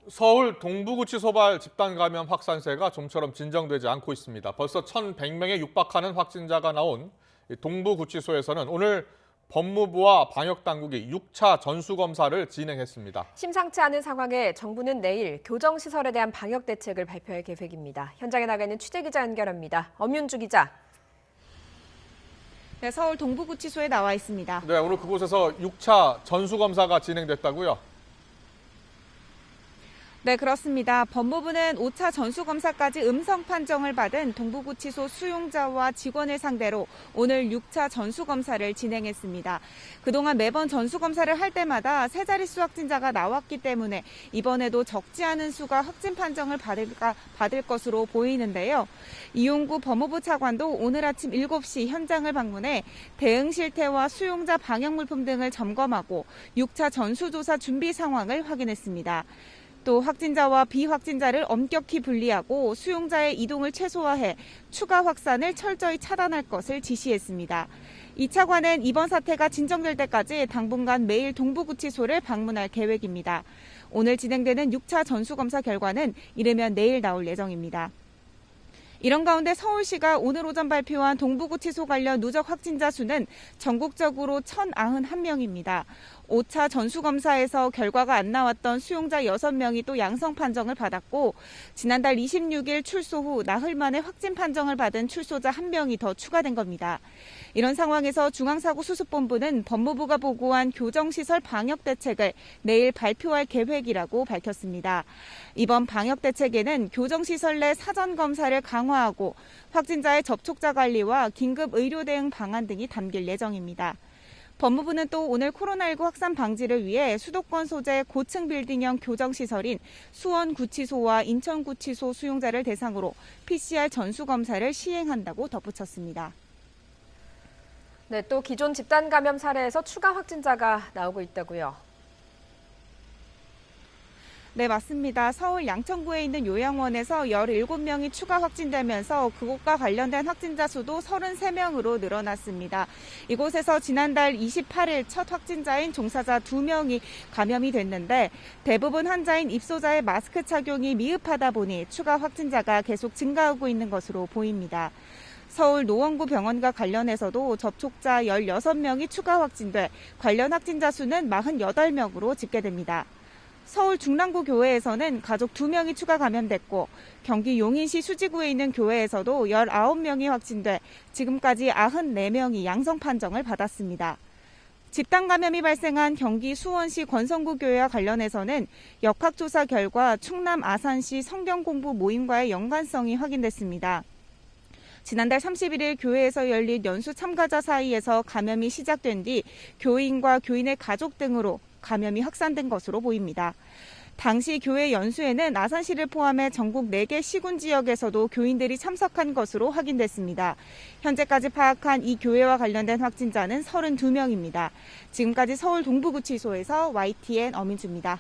서울 동부구치소발 집단 감염 확산세가 좀처럼 진정되지 않고 있습니다. 벌써 1,100명에 육박하는 확진자가 나온 동부구치소에서는 오늘 법무부와 방역당국이 6차 전수검사를 진행했습니다. 심상치 않은 상황에 정부는 내일 교정시설에 대한 방역 대책을 발표할 계획입니다. 현장에 나가 있는 취재기자 연결합니다. 엄윤주 기자. 네, 서울 동부구치소에 나와 있습니다. 네, 오늘 그곳에서 6차 전수검사가 진행됐다고요? 네, 그렇습니다. 법무부는 5차 전수검사까지 음성 판정을 받은 동부구치소 수용자와 직원을 상대로 오늘 6차 전수검사를 진행했습니다. 그동안 매번 전수검사를 할 때마다 세 자릿수 확진자가 나왔기 때문에 이번에도 적지 않은 수가 확진 판정을 받을 것으로 보이는데요. 이용구 법무부 차관도 오늘 아침 7시 현장을 방문해 대응 실태와 수용자 방역물품 등을 점검하고 6차 전수조사 준비 상황을 확인했습니다. 또 확진자와 비확진자를 엄격히 분리하고 수용자의 이동을 최소화해 추가 확산을 철저히 차단할 것을 지시했습니다. 이 차관은 이번 사태가 진정될 때까지 당분간 매일 동부구치소를 방문할 계획입니다. 오늘 진행되는 6차 전수검사 결과는 이르면 내일 나올 예정입니다. 이런 가운데 서울시가 오늘 오전 발표한 동부구치소 관련 누적 확진자 수는 전국적으로 1,091명입니다. 5차 전수검사에서 결과가 안 나왔던 수용자 6명이 또 양성 판정을 받았고 지난달 26일 출소 후 나흘 만에 확진 판정을 받은 출소자 1명이 더 추가된 겁니다. 이런 상황에서 중앙사고수습본부는 법무부가 보고한 교정시설 방역대책을 내일 발표할 계획이라고 밝혔습니다. 이번 방역대책에는 교정시설 내 사전검사를 강화하고 확진자의 접촉자 관리와 긴급 의료 대응 방안 등이 담길 예정입니다. 법무부는 또 오늘 코로나19 확산 방지를 위해 수도권 소재 고층 빌딩형 교정시설인 수원구치소와 인천구치소 수용자를 대상으로 PCR 전수검사를 시행한다고 덧붙였습니다. 네, 또 기존 집단 감염 사례에서 추가 확진자가 나오고 있다고요. 네, 맞습니다. 서울 양천구에 있는 요양원에서 17명이 추가 확진되면서 그곳과 관련된 확진자 수도 33명으로 늘어났습니다. 이곳에서 지난달 28일 첫 확진자인 종사자 2명이 감염이 됐는데 대부분 환자인 입소자의 마스크 착용이 미흡하다 보니 추가 확진자가 계속 증가하고 있는 것으로 보입니다. 서울 노원구 병원과 관련해서도 접촉자 16명이 추가 확진돼 관련 확진자 수는 48명으로 집계됩니다. 서울 중랑구 교회에서는 가족 2명이 추가 감염됐고 경기 용인시 수지구에 있는 교회에서도 19명이 확진돼 지금까지 94명이 양성 판정을 받았습니다. 집단 감염이 발생한 경기 수원시 권성구 교회와 관련해서는 역학조사 결과 충남 아산시 성경공부 모임과의 연관성이 확인됐습니다. 지난달 31일 교회에서 열린 연수 참가자 사이에서 감염이 시작된 뒤 교인과 교인의 가족 등으로 감염이 확산된 것으로 보입니다. 당시 교회 연수에는 아산시를 포함해 전국 4개 시군 지역에서도 교인들이 참석한 것으로 확인됐습니다. 현재까지 파악한 이 교회와 관련된 확진자는 32명입니다. 지금까지 서울 동부구치소에서 YTN 엄인주입니다.